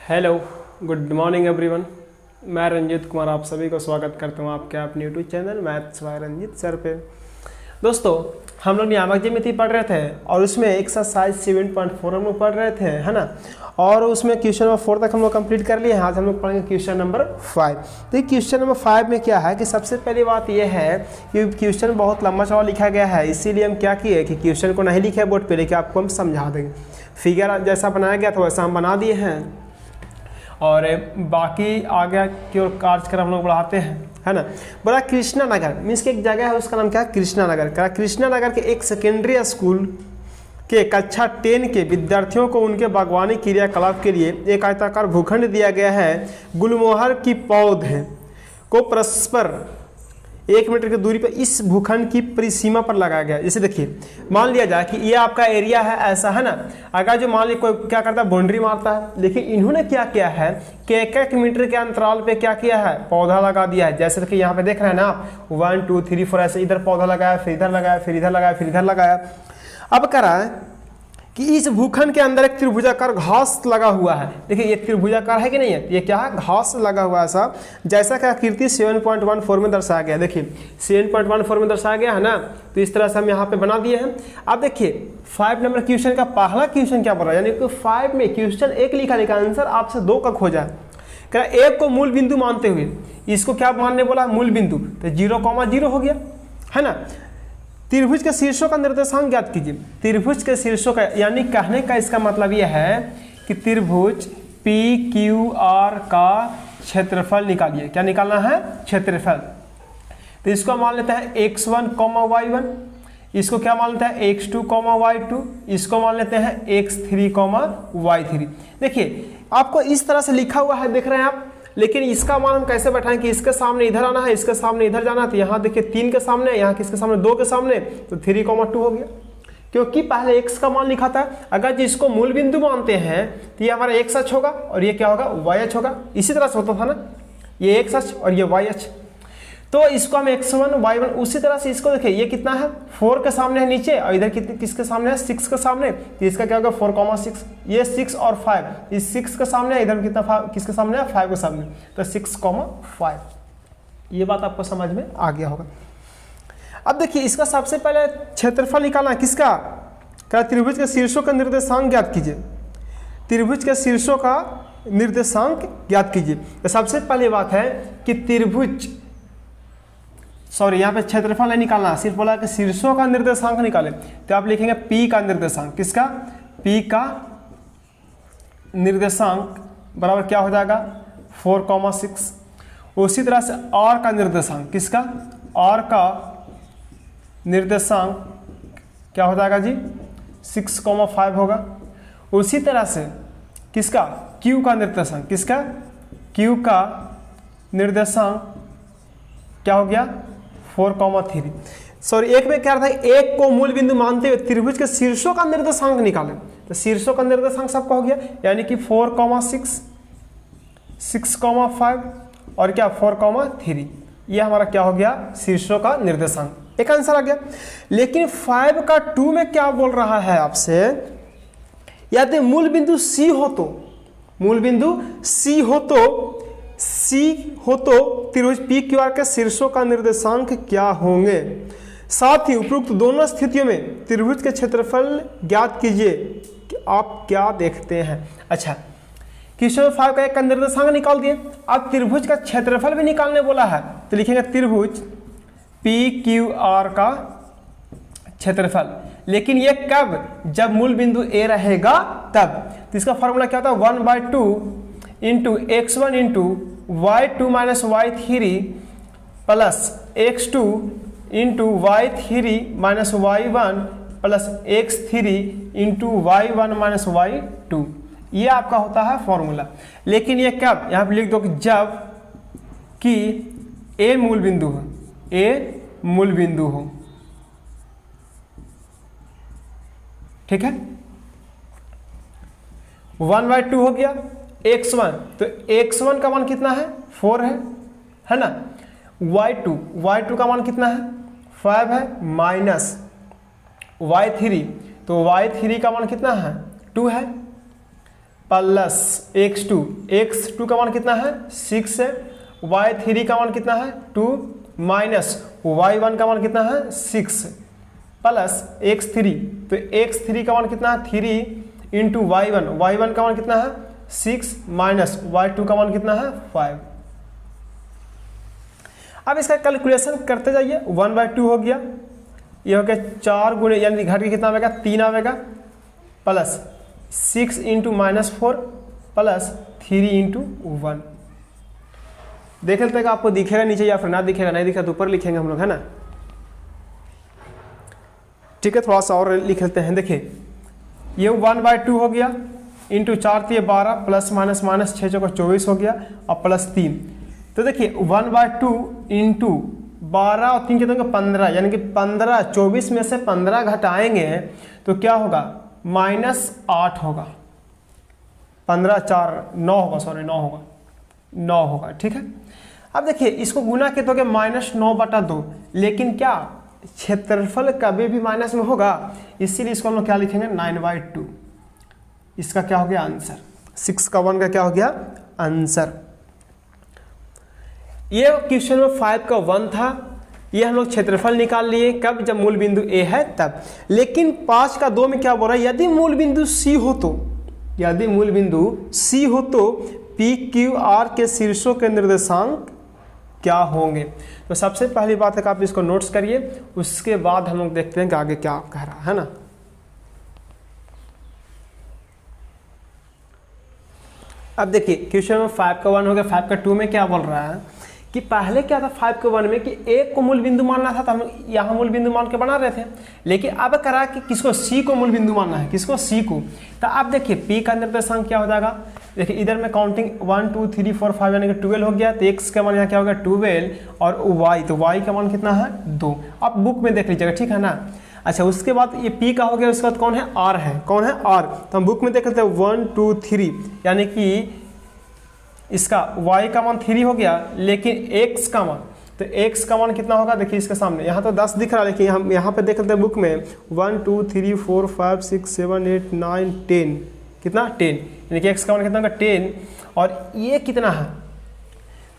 Hello, good morning everyone. मैं रंजीत कुमार आप सभी को स्वागत करता हूँ आपके अपने YouTube channel maths by Ranjit sir पे। दोस्तों, हम लोग नियामक ज्यामिति पढ़ रहे थे और उसमें एक्सरसाइज 7.4 हम लोग पढ़ रहे थे, है ना। और उसमें क्वेश्चन नंबर 4 तक हम लोग कंप्लीट कर लिए हैं। आज हम लोग पढ़ेंगे क्वेश्चन नंबर 5। तो क्वेश्चन नंबर 5 में क्या है कि सबसे पहली बात यह है कि क्वेश्चन बहुत लंबा चौड़ा लिखा गया है, इसीलिए हम क्या किए कि क्वेश्चन को नहीं लिखे बोर्ड पे, लेकिन आपको हम समझा देंगे। फिगर जैसा बनाया गया था वैसा हम बना दिए हैं और बाकी आगे की ओर कार्यक्रम हम लोग बढ़ाते हैं, है ना। बोला कृष्णा नगर मीन्स की एक जगह है, उसका नाम क्या है, कृष्णा नगर। क्या कृष्णा नगर के एक सेकेंडरी स्कूल के कक्षा 10 के विद्यार्थियों को उनके बागवानी क्रियाकलाप के लिए एक आयताकार भूखंड दिया गया है। गुलमोहर की पौधे को परस्पर 1 मीटर की दूरी पर इस भूखंड की परिसीमा पर लगाया गया। जैसे देखिए, मान लिया जाए कि ये आपका एरिया है, ऐसा है ना। अगर जो मान लीजिए कोई क्या करता है, बाउंड्री मारता है, लेकिन इन्होंने क्या किया है कि 1-1 मीटर के अंतराल पे क्या किया है, पौधा लगा दिया है। जैसे देखिए यहाँ पे देख रहे हैं ना, 1 2 3 4 ऐसे इधर पौधा लगाया, फिर इधर लगाया, फिर इधर लगाया, फिर इधर लगाया। अब करा है कि इस भूखंड के अंदर एक त्रिभुजाकार घास लगा हुआ है। देखिए ये त्रिभुजाकार है कि नहीं है, ये क्या है, घास लगा हुआ है ऐसा, जैसा कि आकृति 7.14 में दर्शाया गया। देखिए 7.14 में दर्शाया गया है ना, तो इस तरह से हम यहाँ पे बना दिए हैं। अब देखिए 5 नंबर क्वेश्चन का पहला क्वेश्चन क्या बोला, यानी कि 5 में क्वेश्चन 1 लिखा, लेकिन आंसर आपसे 2 का खोजा है। क्या 1 को मूल बिंदु मानते हुए इसको क्या मानने बोला, मूल बिंदु, तो 0,0 हो गया, है ना। त्रिभुज के शीर्षों का निर्देशांक ज्ञात कीजिए। त्रिभुज के शीर्षों का यानी कहने का इसका मतलब यह है कि त्रिभुज PQR का क्षेत्रफल निकालिए। क्या निकालना है, क्षेत्रफल। तो इसको मान लेते हैं x1, y1, इसको क्या मान लेते हैं x2, y2, इसको मान लेते हैं x3, y3। देखिए आपको इस तरह से लिखा हुआ है, देख रहे हैं आप, लेकिन इसका मान हम कैसे बैठाएं कि इसके सामने इधर आना है, इसके सामने इधर जाना है। तो यहाँ देखिए 3 के सामने, यहाँ किसके सामने, 2 के सामने, तो 3,2 हो गया, क्योंकि पहले x का मान लिखा था। अगर जिसको मूल बिंदु मानते हैं तो ये हमारा x अक्ष होगा और ये क्या होगा, y अक्ष होगा। इसी तरह से होता था ना, ये x अक्ष और ये y अक्ष। तो इसको हम x1 y1, उसी तरह से इसको देखिए, ये कितना है, 4 के सामने है नीचे, और इधर किसके सामने है, 6 के सामने। तो इसका क्या होगा, 4,6। ये 6 और 5, इस 6 के सामने है, इधर कितना, किसके सामने है, 5 के सामने, तो 6,5। ये बात आपको समझ में आ गया होगा। अब देखिए इसका सबसे पहले क्षेत्रफल निकालना है, किसका, क्या त्रिभुज के शीर्षों का निर्देशांक ज्ञात कीजिए। त्रिभुज के शीर्षों का निर्देशांक ज्ञात कीजिए। तो सबसे पहली बात है कि त्रिभुज, सॉरी यहाँ पे क्षेत्रफल नहीं निकालना, सिर्फ बोला कि शीर्षों का निर्देशांक निकाले। तो आप लिखेंगे P का निर्देशांक, किसका, P का निर्देशांक बराबर क्या हो जाएगा, 4,6। उसी तरह से R का निर्देशांक, किसका, R का निर्देशांक क्या हो जाएगा जी, 6,5 होगा। उसी तरह से किसका, Q का निर्देशांक, किसका, Q का निर्देशांक क्या हो गया, 4,3। सॉरी एक में क्या था, 1 को मूल बिंदु मानते हुए त्रिभुज के शीर्षों का निर्देशांक निकालें। तो शीर्षों का निर्देशांक सबका हो गया, यानी कि 4,6, 6,5 और क्या 4,3। ये हमारा क्या हो गया, शीर्षों का निर्देशांक। एक आंसर आ गया। लेकिन 5 का 2 में क्या बोल रहा है आपसे, यदि मूल बिंदु C हो तो, मूल बिंदु C हो तो त्रिभुज PQR के शीर्षों का निर्देशांक क्या होंगे। साथ ही उपरोक्त दोनों स्थितियों में त्रिभुज के क्षेत्रफल ज्ञात कीजिए कि आप क्या देखते हैं। अच्छा, क्वेश्चन 5 का 1 का निर्देशांक निकाल दिए। अब त्रिभुज का क्षेत्रफल भी निकालने बोला है, तो लिखेंगे त्रिभुज PQR का क्षेत्रफल। लेकिन ये कब, जब मूल बिंदु A रहेगा तब। तो इसका फॉर्मूला क्या होता है, 1/2 into x1 into y2 minus y3 plus x2 into y3 minus y1 plus x3 into y1 minus y2। ये आपका होता है फॉर्मूला। लेकिन ये कब, यहाँ पे लिख दो कि जब कि A मूल बिंदु हो, A मूल बिंदु हो, ठीक है। 1/2 हो गया x1, तो x1 का मान कितना है, 4 है ना। y2 का मान कितना है, 5 है, माइनस y3, तो y3 का मान कितना है, 2 है। प्लस x2 का मान कितना है 6 है, y3 का मान कितना है 2 माइनस y1 का मान कितना है 6 प्लस x3, तो x3 का मान कितना है 3 इंटू y1 का मान कितना है 6 माइनस y2 का मान कितना है 5। अब इसका कैलकुलेशन करते जाइए, 1/2 हो गया, ये हो गया 4 गुणे यानी घट के कितना आएगा 3 आएगा, प्लस 6 इंटू -4 प्लस 3 इंटू 1। देख लेते हैं कि आपको दिखेगा नीचे या फिर ना दिखेगा, नहीं दिखा तो ऊपर लिखेंगे हम लोग, है ना। ठीक है, थोड़ा सा और लिख लेते हैं। देखिए ये 1/2 हो गया, इंटू 4 तो ये 12 प्लस माइनस 6 चौका 24 हो गया और प्लस 3। तो देखिए 1/2 इंटू 12 और 3 कितने 15, यानी कि 15 24 में से 15 घटाएंगे तो क्या होगा -8 होगा, 15 4 9 होगा, सॉरी 9 होगा। ठीक है, अब देखिए इसको गुना के तो -9/2, लेकिन क्या क्षेत्रफल कभी भी माइनस में होगा, इसीलिए इसको हम लोग क्या लिखेंगे 9/2। इसका क्या हो गया आंसर, 6 का 1 का क्या हो गया आंसर। ये क्वेश्चन में 5 का 1 था, ये हम लोग क्षेत्रफल निकाल लिए कब, जब मूल बिंदु A है तब। लेकिन 5 का 2 में क्या बोल रहा है, यदि मूल बिंदु C हो तो PQR के शीर्षों के निर्देशांक क्या होंगे। तो सबसे पहली बात है कि आप इसको नोट्स करिए, उसके बाद हम लोग देखते हैं कि आगे क्या कह रहा है ना। अब देखिए क्वेश्चन में 5 का 1 हो गया, 5 का 2 में क्या बोल रहा है कि पहले क्या था 5 के 1 में कि एक को मूल बिंदु मानना था, तो हम यहाँ मूल बिंदु मान के बना रहे थे। लेकिन अब करा कि किसको C को मूल बिंदु मानना है, किसको C को। तो अब देखिए P का निर्देशांक क्या हो जाएगा, देखिए इधर में काउंटिंग 1 2 3 4 5 यानी कि 12 हो गया, तो x का मान यहाँ क्या होगा 12 और y, तो y का मान कितना है 2। आप बुक में देख लीजिएगा, ठीक है ना। अच्छा उसके बाद ये P का हो गया, उसके बाद कौन है R है, कौन है R, तो हम बुक में देख लेते हैं 1 2 3, यानी कि इसका y का मान 3 हो गया, लेकिन x का मान, तो x का मान कितना होगा, देखिए इसके सामने यहाँ तो 10 दिख रहा है, लेकिन हम यहाँ पे देख लेते हैं बुक में 1 2 3 4 5 6 7 8 9 10, कितना 10, यानी कि x का मान कितना होगा 10। और ये कितना है,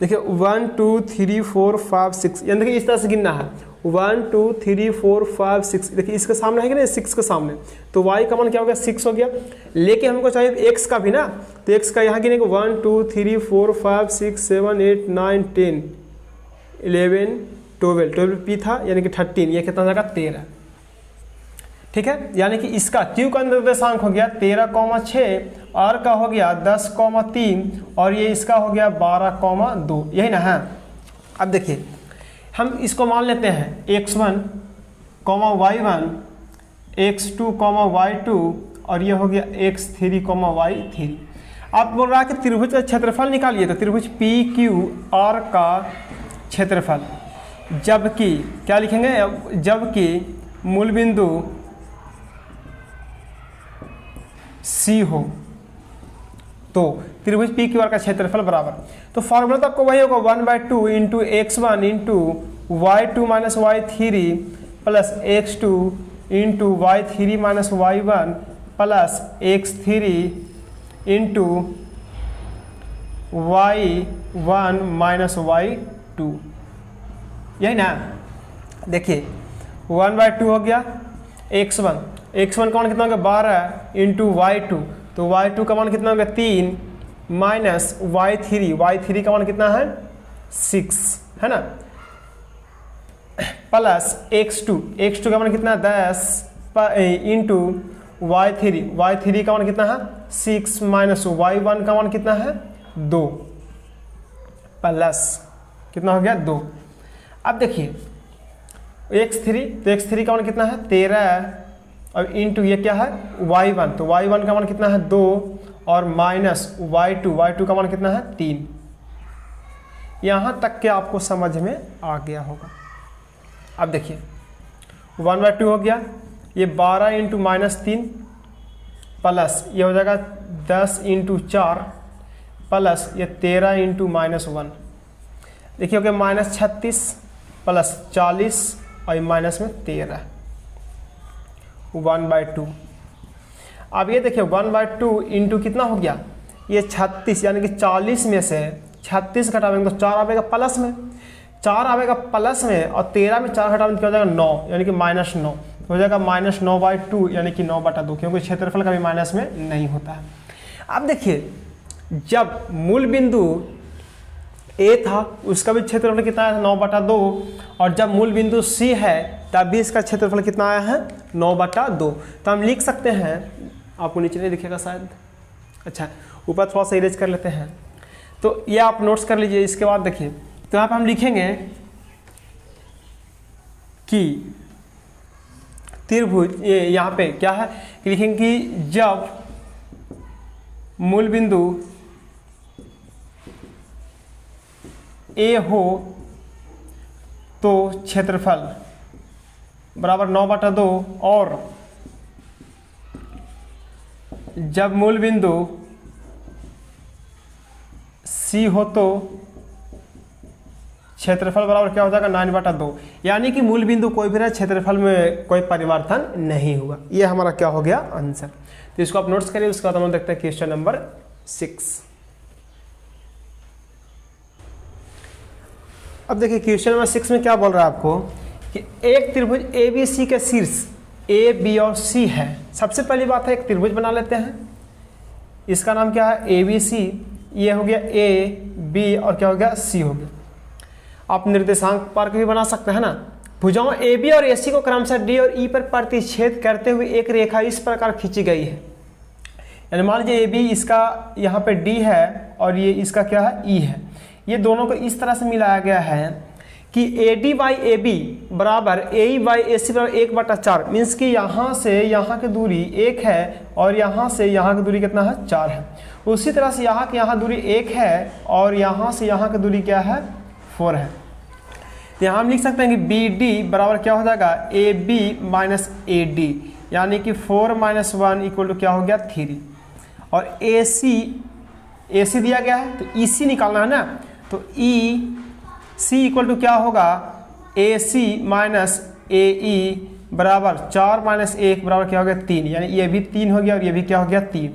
देखिए 1 2 3 4 5 6, यानी देखिए इस तरह से गिनना है 1 2 3 4 5 6, देखिए इसके सामने है कि नहीं 6 के सामने, तो y का मान क्या हो गया 6 हो गया। लेकिन हमको चाहिए x का भी ना, तो x का यहाँ गिनेंगे 1 2 3 4 5 6 7 8 9 10 11 12 P था, यानी कि 13, ये कितना जाएगा 13। ठीक है, यानी कि इसका Q का निर्देशांक हो गया 13,6, R का हो गया 10,3 और ये इसका हो गया 12,2, यही ना है। अब देखिए हम इसको मान लेते हैं x1, y1, x2, y2 और ये हो गया x3, y3। आप बोल रहा है कि त्रिभुज का क्षेत्रफल निकालिए, तो त्रिभुज PQR का क्षेत्रफल, जबकि क्या लिखेंगे, जबकि मूल बिंदु C हो तो त्रिभुज PQR का क्षेत्रफल बराबर, तो फॉर्मूला तो आपको वही होगा 1/2 into x1 into y2 minus y3 plus x2 into y3 minus y1 plus x3 into y1 minus y2, यही ना। देखिए 1/2 हो गया, x1 का मान कितना हो गया 12 इंटू y2, तो y2 का मान कितना हो गया 3 माइनस y3 का मान कितना है 6, है ना, प्लस x2 का मान कितना है 10 इंटू y3 का मान कितना है 6 माइनस y1 का मान कितना है 2 प्लस कितना हो गया 2। अब देखिए x3, तो x3 का मान कितना है 13 और इंटू ये क्या है y1, तो y1 का मान कितना है 2 और माइनस y2 का मान कितना है 3। यहाँ तक के आपको समझ में आ गया होगा। अब देखिए 1/2 हो गया, ये 12 इंटू -3 प्लस ये हो जाएगा 10 इंटू 4 प्लस ये 13 इंटू -1, देखिए हो गया -36 प्लस 40 और माइनस में 13, 1/2। अब ये देखिए 1/2 इंटू कितना हो गया, ये 36, यानी कि 40 में से 36 घटाएंगे तो 4 आएगा प्लस में, 4 आएगा प्लस में, और 13 में 4 घटाएंगे तो क्या हो जाएगा 9, यानी कि -9 हो जाएगा, -9/2 यानी कि 9/2, क्योंकि क्षेत्रफल कभी माइनस में नहीं होता है। अब देखिए जब मूल बिंदु ए था उसका भी क्षेत्रफल कितना आया था 9/2, और जब मूल बिंदु सी है तब भी इसका क्षेत्रफल कितना आया है 9/2। तो हम लिख सकते हैं, आपको नीचे नहीं दिखेगा शायद, अच्छा ऊपर थोड़ा सा इरेज कर लेते हैं, तो ये आप नोट्स कर लीजिए। इसके बाद देखिए तो यहाँ पर हम लिखेंगे कि त्रिभुज, ये यहाँ पे क्या है कि लिखेंगे कि जब मूल बिंदु ए हो तो क्षेत्रफल बराबर 9/2, और जब मूल बिंदु सी हो तो क्षेत्रफल बराबर क्या हो जाएगा 9/2, यानी कि मूल बिंदु कोई भी रहे क्षेत्रफल में कोई परिवर्तन नहीं हुआ। ये हमारा क्या हो गया आंसर। तो इसको आप नोट्स करिए। उसके बाद हम देखते हैं क्वेश्चन नंबर 6। अब देखिए क्वेश्चन नंबर 6 में क्या बोल रहा है आपको कि एक त्रिभुज ABC के शीर्ष A, B और C है। सबसे पहली बात है एक त्रिभुज बना लेते हैं, इसका नाम क्या है ABC, ये हो गया A, B और क्या हो गया C हो गया। आप निर्देशांक पर भी बना सकते हैं ना। भुजाओं AB और AC को क्रमशः D और E पर प्रतिच्छेद करते हुए एक रेखा इस प्रकार खींची गई है। यानी मान लीजिए AB इसका यहाँ पे D है और ये इसका क्या है E है, ये दोनों को इस तरह से मिलाया गया है कि AD/AB बराबर AE/AC बराबर 1/4, मीन्स कि यहाँ से यहाँ की दूरी 1 है और यहाँ से यहाँ की दूरी कितना है 4 है। उसी तरह से यहाँ की यहाँ दूरी 1 है और यहाँ से यहाँ की दूरी क्या है 4 है। तो यहाँ हम लिख सकते हैं कि BD बराबर क्या हो जाएगा AB माइनस AD, यानी कि 4 - 1 इक्वल टू क्या हो गया 3, और AC दिया गया है तो EC निकालना है ना, तो EC इक्वल टू क्या होगा AC माइनस AE बराबर 4 - 1 बराबर क्या हो गया 3, यानी ये भी 3 हो गया और ये भी क्या हो गया 3।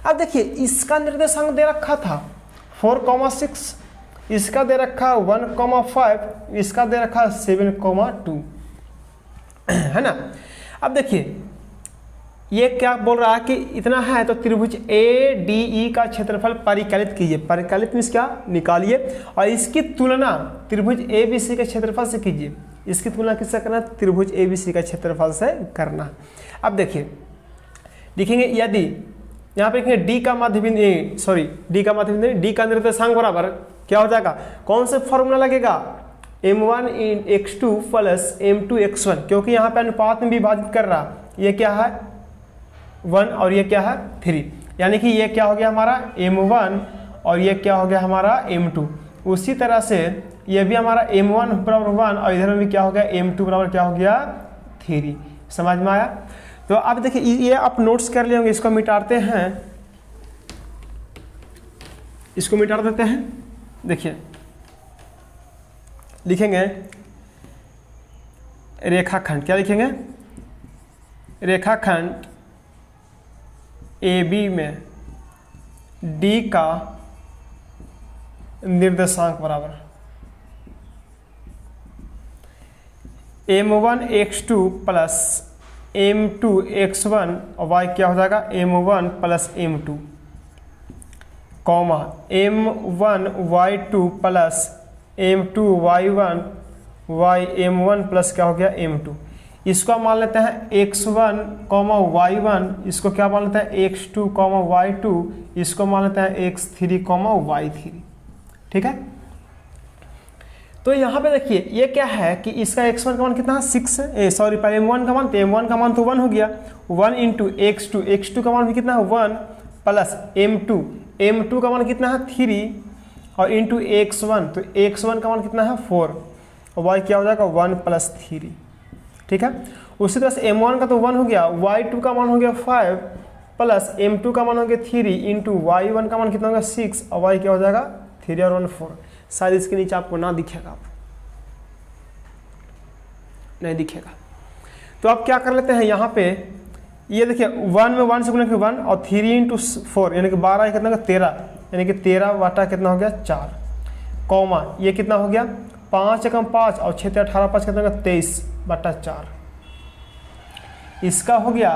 अब देखिए इसका निर्देशांक दे रखा था 4,6, इसका दे रखा 1,5, इसका दे रखा 7,2 है ना। अब देखिए ये क्या बोल रहा है कि इतना है तो त्रिभुज ADE का क्षेत्रफल परिकलित कीजिए। परिकलित मीन्स क्या निकालिए, और इसकी तुलना त्रिभुज ABC के क्षेत्रफल से कीजिए। इसकी तुलना किससे करना, त्रिभुज ABC का क्षेत्रफल से करना। अब देखिए लिखेंगे यदि यहाँ पे लिखेंगे D का माध्यबिंदु D का निर्देशांक बराबर क्या हो जाएगा, कौन से फॉर्मूला लगेगा M1x2 प्लस M2x1, क्योंकि यहाँ पे अनुपात में विभाजित कर रहा, ये क्या है 1 और ये क्या है 3, यानी कि ये क्या हो गया हमारा M1 और ये क्या हो गया हमारा M2। उसी तरह से ये भी हमारा M1 बराबर 1 और इधर में भी क्या हो गया M2 बराबर क्या हो गया 3। समझ में आया। तो अब देखिए ये आप नोट्स कर लेंगे, इसको मिटाते हैं, इसको मिटा देते हैं। देखिए लिखेंगे रेखाखंड, क्या लिखेंगे रेखाखंड AB में D का निर्देशांक बराबर M1x2 प्लस M2x1 और y क्या हो जाएगा M1 plus M2 comma M1y2 plus M2y1 M1 plus क्या हो गया M2। इसको मान लेते हैं x1, y1, इसको क्या मान लेते हैं x2, y2, इसको मान लेते हैं x3, y3। ठीक है। तो यहाँ पे देखिए ये क्या है कि इसका x1 का मान कितना है 6 है, सॉरी पहले M1 का मान, तो M1 का मान तो 1 हो गया, 1 इंटू x2 का मान भी कितना है 1 प्लस M2 का मान कितना है 3 और इंटू x1, तो x1 का मान कितना है 4 और y क्या हो जाएगा 1 प्लस 3। ठीक है। उसी तरह से M1 का तो 1 हो गया, y2 का मान हो गया 5 प्लस M2 का मान हो गया 3 इंटू y1 का मान कितना होगा 6 और y क्या हो जाएगा 3 और 1 4। शायद इसके नीचे आपको ना दिखेगा, नहीं दिखेगा। तो आप क्या कर लेते हैं यहाँ पे ये देखिए 1 में 1 से गुना 1 और 3 इंटू 4 यानी कि 12 कितना होगा 13, यानी कि 13 बटा कितना हो गया 4, कॉमा ये कितना हो गया 5 एकम 5 और 6 18 5 कितना होगा 23 बटा 4। इसका हो गया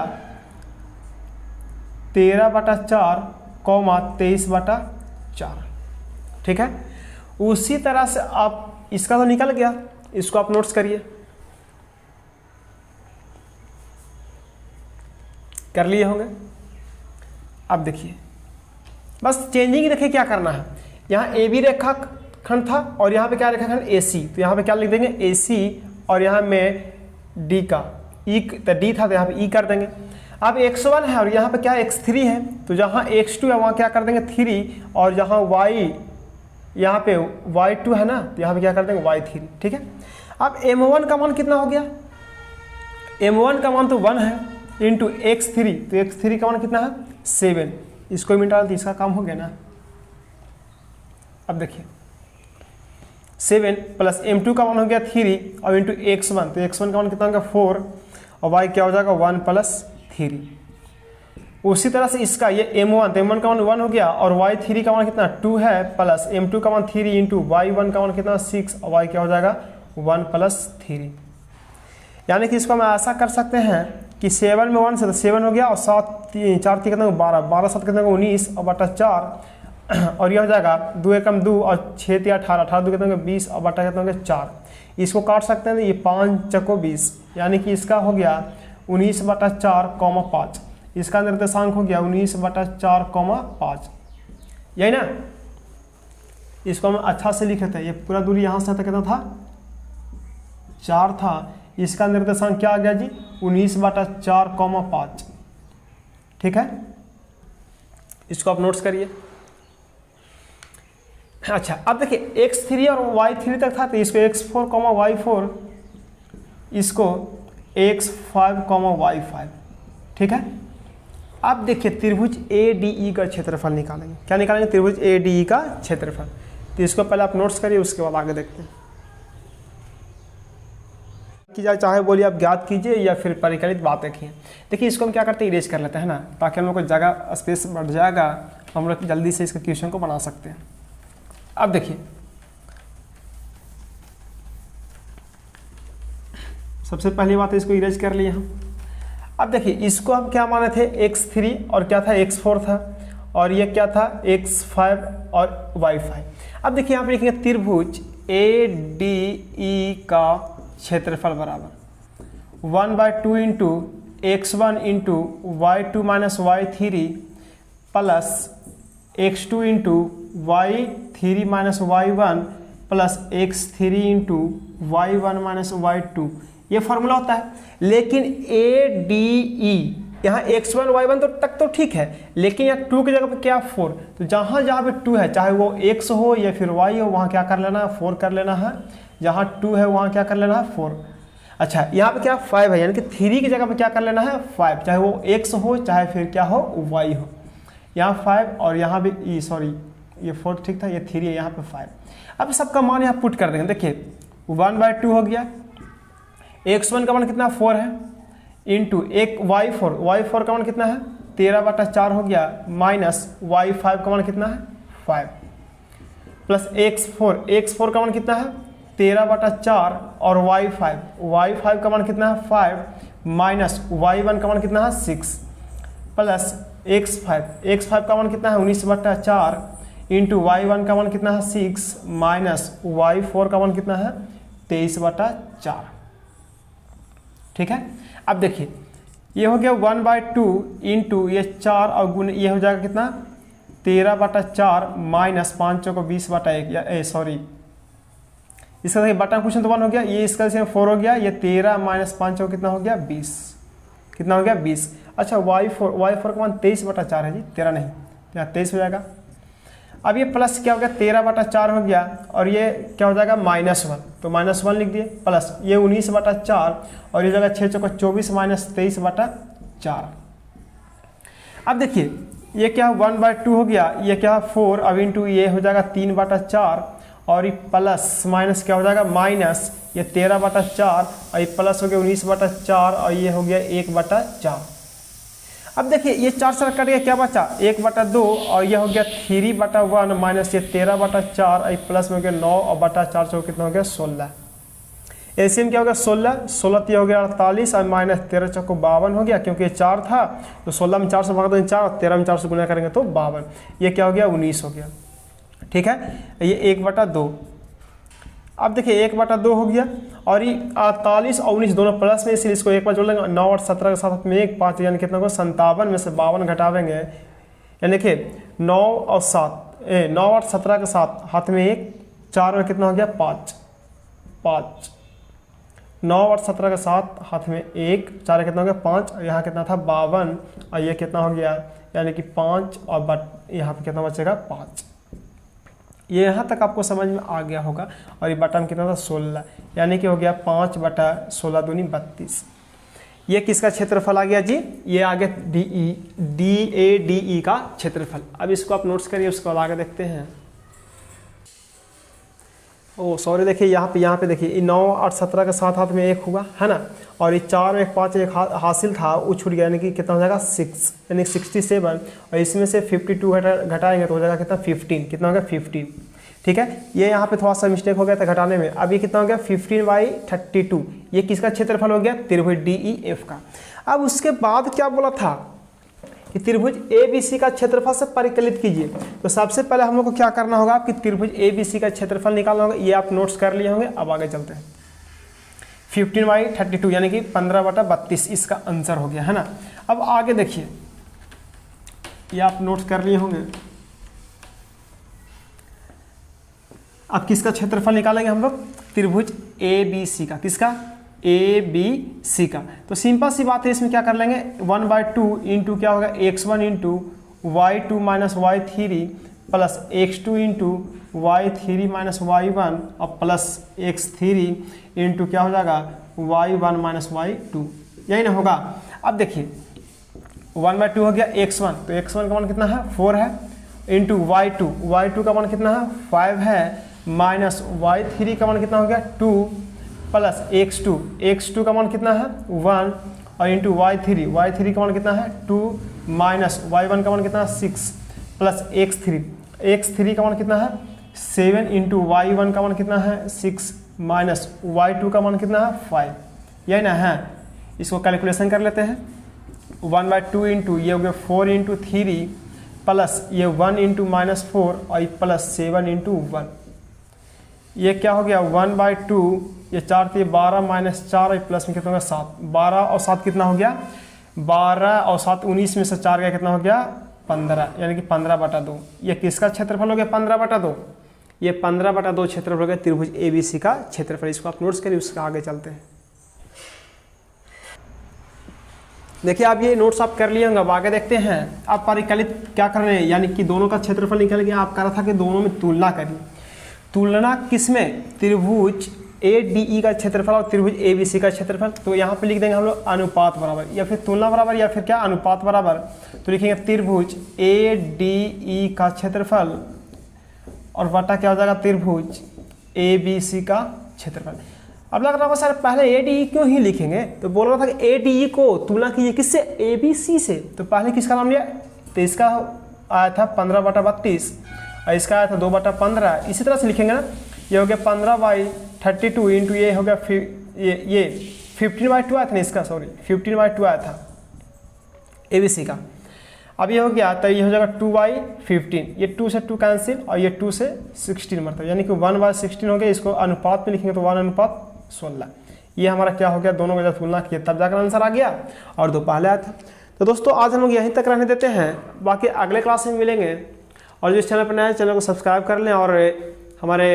13 बटा 4 कॉमा 23 बटा 4। ठीक है, उसी तरह से आप इसका तो निकल गया, इसको आप नोट्स करिए। कर लिए होंगे। अब देखिए बस चेंजिंग देखिए क्या करना है। यहाँ ए बी रेखाखंड था और यहाँ पे क्या रेखाखंड ए सी, तो यहाँ पे क्या लिख देंगे ए सी और यहाँ में डी का ई, तो डी था तो यहाँ पे ई कर देंगे। अब x1 है और यहाँ पे क्या x3 है, तो जहाँ x2 है वहाँ क्या कर देंगे 3 और जहाँ y यहाँ पे y2 है ना, तो यहाँ पे क्या कर देंगे y3। ठीक है, अब m1 का मान कितना हो गया, m1 का मान तो 1 है इंटू x3, तो x3 का मान कितना है 7, इसको मिटा तो इसका काम हो गया ना। अब देखिए 7 प्लस m2 का मान हो गया 3 और इंटू x1, तो x1 का मान कितना हो गया 4 और y क्या हो जाएगा 1 प्लस 3। उसी तरह से इसका ये m1, तो m1 का मान 1 हो गया और y3 का मान कितना 2 है प्लस m2 का मान 3 इंटू y1 का मान कितना 6 और y क्या हो जाएगा 1 प्लस 3। यानी कि इसको हम ऐसा कर सकते हैं कि 7 में 1 से तो 7 हो गया और 4 कितना 12, 12 7 कितना 19 और बटा 4 और यह हो जाएगा 2 एकम 2 और 6 18, 18 2 कितना 20 और बटा कितना 4। इसको काट सकते हैं, ये 5 चको 20, यानी कि इसका हो गया 19 बटा 4 कॉमा 5, इसका निर्देशांक हो गया 19 बटा 4 कॉमा 5, यही ना। इसको हम अच्छा से लिखे थे, ये पूरा दूरी यहाँ से कितना था 4 था, इसका निर्देशांक क्या आ गया जी 19 बटा 4 कॉमा 5। ठीक है, इसको आप नोट्स करिए। अच्छा अब देखिए x3 और y3 तक था, तो इसको x4 कॉमा y4, इसको x5 कॉमा y5। ठीक है, अब देखिए त्रिभुज ADE का क्षेत्रफल निकालेंगे। क्या निकालेंगे, त्रिभुज ADE का क्षेत्रफल। तो इसको पहले आप नोट्स करिए, उसके बाद आगे देखते हैं। की जाए चाहे बोलिए आप ज्ञात कीजिए या फिर परिकलित बात देखिए। देखिए इसको हम क्या करते हैं इरेज कर लेते हैं ना, ताकि हम लोग को जगह स्पेस बढ़ जाएगा, हम लोग जल्दी से इसका क्वेश्चन को बना सकते हैं। अब देखिए सबसे पहली बात इसको इरेज कर लिए हम। अब देखिए इसको हम क्या माने थे x3 और क्या था x4 था और ये क्या था x5 और y5। अब देखिए यहाँ पे लिखेंगे त्रिभुज ADE का क्षेत्रफल बराबर 1/2 into x1 into y2 minus y3 plus x2 into y3 minus y1 plus x3 into y1 minus y2, ये फॉर्मूला होता है। लेकिन ADE यहाँ x1 y1 तो तक तो ठीक है, लेकिन यहाँ 2 की जगह पे क्या 4, तो जहाँ जहाँ पे 2 है चाहे वो x हो या फिर y हो, वहाँ क्या कर लेना है 4 कर लेना है। जहाँ 2 है वहाँ क्या कर लेना है 4। अच्छा यहाँ पे क्या 5 है, यानी कि 3 की जगह पे क्या कर लेना है 5, चाहे वो x हो चाहे फिर क्या हो y हो। यहाँ 5 और यहाँ भी सॉरी ये 4 ठीक था, ये 3 है, यहाँ पे 5। अब सबका मान यहाँ पुट कर देंगे। देखिए 1/2 हो गया, x1 का मान कितना 4 है इंटू एक y4 का मान कितना है 13 बटा 4 हो गया, माइनस y5 का मान कितना है 5 प्लस x4 का मान कितना है 13 बटा 4 और y5 का मान कितना है 5 माइनस y1 का मान कितना है 6 प्लस x5 का मान कितना है 19 बटा 4 इंटू y1 का मान कितना है 6 माइनस y4 का मान कितना है 23 बटा 4। ठीक है, अब देखिए ये हो गया 1/2 इंटू ये 4 और गुण ये हो जाएगा कितना 13 बटा 4 माइनस 5 को 20 बटा 1 या सॉरी इसका देखिए बटा क्वेश्चन तो 1 हो गया, ये इसका 4 हो गया, ये 13 माइनस 5 को कितना हो गया 20, कितना हो गया 20। अच्छा y4 का मान 23 बटा 4 है जी, 13 नहीं, यहाँ 23 हो जाएगा। अब ये प्लस क्या हो गया 13 बटा 4 हो गया और ये क्या हो जाएगा -1, तो -1 लिख दिए, प्लस ये 19 बटा 4 और ये जगह 6 चौका 24 माइनस 23 बटा 4। अब देखिए ये क्या 1/2 हो गया, ये क्या 4 अब इंटू ये हो जाएगा 3 बटा 4 और ये प्लस माइनस क्या हो जाएगा माइनस ये 13 बटा 4 और ये प्लस हो गया 19 बटा 4 और ये हो गया 1 बटा 4। अब देखिए ये 4 से कट गया, क्या बचा 1/2 और ये हो गया 3/1 माइनस ये 13/4 प्लस में हो गया 9 और बटा 4 से कितना हो गया 16। एलसीएम क्या हो गया 16 हो गया 48 और माइनस 13 चौको 52 हो गया, क्योंकि ये 4 था तो 16 में 4 से भाग देंगे 4 और 13 में 4 से गुना करेंगे तो 52। ये क्या हो गया 19 हो गया। ठीक है, ये 1/2। अब देखिए 1/2 हो गया और ये 48 और 19 दोनों प्लस में, इसलिए इसको एक बार जोड़ लेंगे। 9 और 17 के साथ में 1 5 यानी कितना होगा 57 में से 52 घटावेंगे, यानी देखिए 9 और 17 के साथ हाथ में 1, 4 में कितना हो गया 5 9 और 17 के साथ हाथ में 1, 4 कितना हो गया 5, और यहाँ कितना था 52 और ये कितना हो गया यानी कि 5 और यहाँ पे कितना बचेगा 5। ये यहाँ तक आपको समझ में आ गया होगा। और ये बटा में कितना था 16, यानी कि हो गया 5/16 दूनी 32। ये किसका क्षेत्रफल आ गया जी, ये आ गया DADE का क्षेत्रफल। अब इसको आप नोट्स करिए, उसको आगे देखते हैं। ओ सॉरी, देखिए यहाँ पे देखिए 9 और 17 के साथ हाथ में 1 हुआ है ना, और ये 4 1 5 1 हासिल था वो छूट गया, यानी कि कितना हो जाएगा 6 यानी 67, और इसमें से 52 घटाएंगे तो हो जाएगा कितना 15, कितना हो गया 15। ठीक है, ये यहाँ पे थोड़ा सा मिस्टेक हो गया था घटाने में। अब ये कितना हो गया 15/32, ये किसका क्षेत्रफल हो गया त्रिभुज DEF का। अब उसके बाद क्या बोला था कि त्रिभुज ABC का क्षेत्रफल से परिकलित कीजिए। तो सबसे पहले हम लोग को क्या करना होगा कि त्रिभुज ABC का क्षेत्रफल निकालना होगा। ये आप नोट्स कर लिए होंगे। अब आगे चलते हैं। 15/32 यानी कि 15/32 इसका आंसर हो गया है ना। अब आगे देखिए, ये आप नोट्स कर लिए होंगे। अब किसका क्षेत्रफल निकालेंगे हम लोग, त्रिभुज ABC का। किसका, ABC का। तो सिंपल सी बात है, इसमें क्या कर लेंगे 1/2 इंटू क्या होगा x1 into y2 minus y3 plus x2 into y3 minus y1 और प्लस x3 इंटू क्या हो जाएगा y1 माइनस y2, यही ना होगा। अब देखिए 1/2 हो गया x1, तो x1 का मान कितना है 4 है, इंटू y2 का मान कितना है 5 है, माइनस y3 का मान कितना हो गया 2 प्लस x2 का मान कितना है 1 और इंटू y3 का मान कितना है 2 माइनस y1 का मान कितना है 6 प्लस x3 का मान कितना है 7 इंटू y1 का मान कितना है 6 माइनस y2 का मान कितना है 5, यही ना है। इसको कैलकुलेशन कर लेते हैं। 1/2 इंटू ये हो गया 4 इंटू 3 प्लस ये 1 इंटू माइनस 4 और प्लस 7 इंटू 1, ये क्या हो गया 1/2, ये 4 थी 12 माइनस 4 प्लस में कितना होगा 7, 12 और 7 कितना हो गया 12 और 7 19 में से 4 गया कितना हो गया 15, यानी कि 15/2। ये किसका क्षेत्रफल हो गया 15/2, ये 15/2 क्षेत्रफल हो गया त्रिभुज ABC का क्षेत्रफल। इसको आप नोट्स करिए, उसका आगे चलते हैं। देखिए आप ये नोट्स आप कर लिए होंगे। अब आगे देखते हैं। आप परिकलित क्या कर रहे हैं, यानी कि दोनों का क्षेत्रफल निकल गया। आप कह रहा था कि दोनों में तुलना करिए। तुलना किसमें, त्रिभुज ADE का क्षेत्रफल और त्रिभुज ABC का क्षेत्रफल। तो यहाँ पे लिख देंगे हम लोग अनुपात बराबर, या फिर तुलना बराबर, या फिर क्या अनुपात बराबर। तो लिखेंगे त्रिभुज ADE का क्षेत्रफल और बटा क्या हो जाएगा त्रिभुज ABC का क्षेत्रफल। अब लग रहा होगा सर पहले ADE क्यों ही लिखेंगे, तो बोल रहा था कि ADE को तुलना कीजिए किससे, ABC से। तो पहले किसका नाम लिया, तो इसका आया था 15/32 और इसका आया था 2/15। इसी तरह से लिखेंगे ना, ये हो गया 15/32 इंटू ये हो गया ये 15/2 आया था ना इसका, सॉरी 15/2 आया था ABC का। अब ये हो गया तो ये हो जाएगा 2/15, ये 2 से 2 कैंसिल और ये 2 से 16 मरता है, यानी कि 1/16 हो गया। इसको अनुपात में लिखेंगे तो 1/16। ये हमारा क्या हो गया, दोनों का जब तुलना किया तब जाकर आंसर आ गया, और 2 पहले आया था। तो दोस्तों आज हम लोग यहीं तक रहने देते हैं, बाकी अगले क्लास में मिलेंगे। और जो इस चैनल पर नया है चैनल को सब्सक्राइब कर लें और हमारे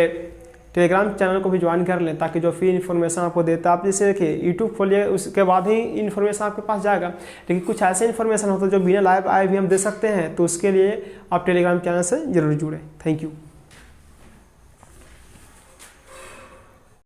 टेलीग्राम चैनल को भी ज्वाइन कर लें, ताकि जो फ्री इन्फॉर्मेशन आपको देता है, आप जैसे देखिए यूट्यूब खोलिए उसके बाद ही इन्फॉर्मेशन आपके पास जाएगा। लेकिन कुछ ऐसे इन्फॉर्मेशन होता है जो बिना लाइव आए भी हम दे सकते हैं, तो उसके लिए आप टेलीग्राम चैनल से जरूर जुड़ें। Thank you.